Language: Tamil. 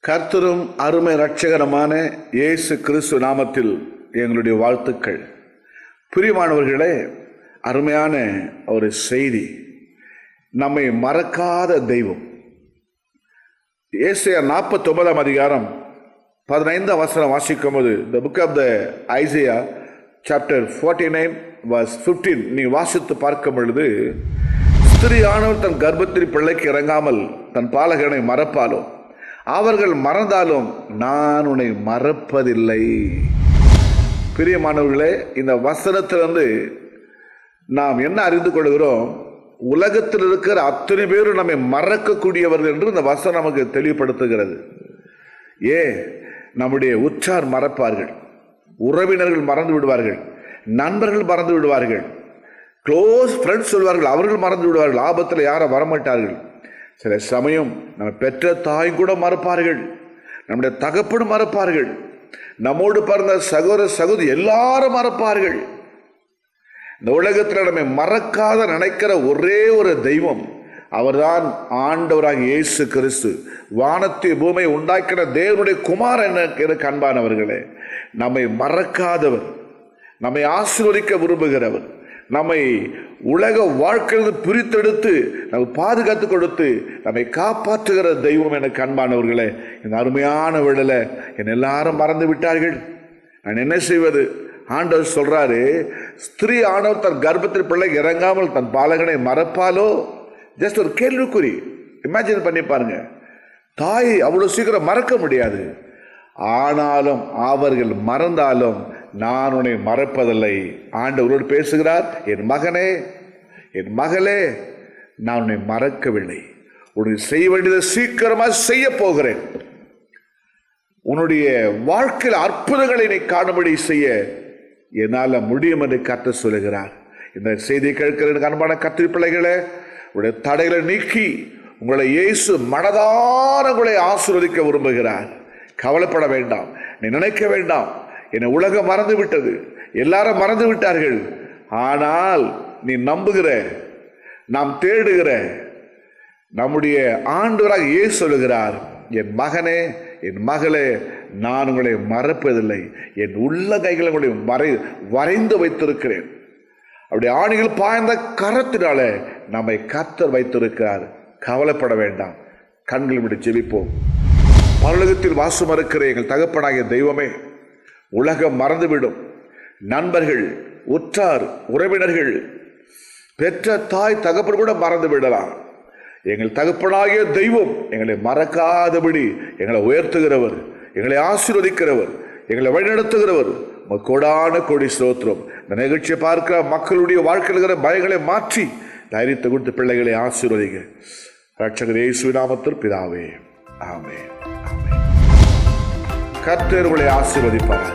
கர்த்தரும் அருமை இரட்சகருமான இயேசு கிறிஸ்து நாமத்தில் எங்களுடைய வாழ்த்துக்கள். பிரியமானவர்களே, அருமையான ஒரு செய்தி. நம்மை மறக்காத தெய்வம். ஏசாயா 49 அதிகாரம் 15 வாசிக்கும் போது, த புக் ஆஃப் த ஐசையா சாப்டர் 49 verse 15 நீ வாசித்து பார்க்கும் பொழுது, ஸ்திரீயானவர் தன் கர்ப்பத்தில் பிள்ளைக்கு இறங்காமல் தன் பாலகனை மறப்பாலோ, அவர்கள் மறந்தாலும் நான் உன்னை மறப்பதில்லை. பிரியமானவர்களே, இந்த வசனத்திலிருந்து நாம் என்ன அறிந்து கொள்கிறோம்? உலகத்தில் இருக்கிற அத்தனை பேரும் நம்மை மறக்கக்கூடியவர்கள் என்று இந்த வசனம் நமக்கு தெளிவுபடுத்துகிறது. நம்முடைய உற்றார் மறப்பார்கள், உறவினர்கள் மறந்து விடுவார்கள், நண்பர்கள் மறந்து விடுவார்கள், க்ளோஸ் ஃப்ரெண்ட்ஸ் சொல்வார்கள், அவர்கள் மறந்து விடுவார்கள். ஆபத்தில் யாரும் வரமாட்டார்கள். சில சமயம் நம்ம பெற்ற தாய் கூட மறப்பார்கள், நம்முடைய தகப்பனும் மறப்பார்கள், நம்மோடு பிறந்த சகோதர சகோதரி எல்லாரும் மறப்பார்கள். இந்த உலகத்தில் நம்மை மறக்காத நினைக்கிற ஒரே ஒரு தெய்வம், அவர்தான் ஆண்டவராகிய இயேசு கிறிஸ்து. வானத்தை பூமியை உண்டாக்கின தேவனுடைய குமாரன் எனக்கு அன்பானவர்களே, நம்மை மறக்காதவர், நம்மை ஆசீர்வதிக்க விரும்புகிறவர், நம்மை உலக வாழ்க்கையிலிருந்து பிரித்தெடுத்து நம்ம பாதுகாத்து கொடுத்து நம்மை காப்பாற்றுகிற தெய்வம் எனக்கு அன்பானவர்களே. இந்த அருமையான வேளையில என்னை எல்லாரும் மறந்து விட்டார்கள், நான் என்ன செய்வது? ஆண்டவர் சொல்றாரு, ஸ்திரீ ஆனவர் தன் கர்ப்பத்தில் பிள்ளை இறங்காமல் தன் பாலகனை மறப்பாலோ? ஜஸ்ட் ஒரு கேள்விக்குறி. இமேஜின் பண்ணி பாருங்க. தாய் அவ்வளவு சீக்கிரம் மறக்க முடியாது. ஆனாலும் அவர்கள் மறந்தாலும் நான் உன்னை மறப்பதில்லை. ஆண்டவரோடு பேசுகிறார். என் மகனே, என் மகளே, நான் உன்னை மறக்கவில்லை. உனக்கு செய்ய வேண்டியதை சீக்கிரமாக செய்ய போகிறேன். உன்னுடைய வாழ்க்கையில் அற்புதங்களை நீ காணும்படி செய்ய என்னால் முடியும் என்று கர்த்தர் சொல்லுகிறார். இந்த செய்தியை கேட்கிற அன்பான கர்த்தர் பிள்ளைகளே, உங்களுடைய தடைகளை நீக்கி உங்களை இயேசு மனதார உங்களை ஆசீர்வதிக்க விரும்புகிறார். கவலைப்பட வேண்டாம், நீ நினைக்க வேண்டாம், என்னை உலகம் மறந்து விட்டது, எல்லாரும் மறந்து விட்டார்கள். ஆனால் நீ நம்புகிற, நாம் தேடுகிற நம்முடைய ஆண்டவராக இயேசு சொல்லுகிறார், என் மகனே, என் மகளே, நான் உங்களை மறப்பதில்லை. என் உள்ள கைகளை உங்களை வரைந்து வைத்திருக்கிறேன். அப்படி ஆணிகள் பாய்ந்த கரத்தினால நம்மை கர்த்தர் வைத்திருக்கிறார். கவலைப்பட வேண்டாம். கண்கள் விட்டு ஜெபிப்போம். பரலோகத்தில் வாசம் இருக்கிற எங்கள் தகப்பனாகிய தெய்வமே, உலகம் மறந்துவிடும். நண்பர்கள், உற்றார், உறவினர்கள், பெற்ற தாய் தகப்பன் கூட மறந்து விடலாம். எங்கள் தகப்பனாகிய தெய்வம் எங்களை மறக்காதபடி எங்களை உயர்த்துகிறவர், எங்களை ஆசீர்வதிக்கிறவர், எங்களை வழிநடத்துகிறவர். கோடான கோடி ஸ்தோத்திரம். இந்த நிகழ்ச்சியை பார்க்கிற மக்களுடைய வாழ்க்கையில் இருக்கிற பயங்களை மாற்றி தைரியத்தை கொடுத்து பிள்ளைகளை ஆசீர்வதிங்க. ரட்சகர் இயேசுவின் நாமத்தில் பிதாவே, ஆமென். கர்த்தர் உங்களை ஆசீர்வதிப்பார்.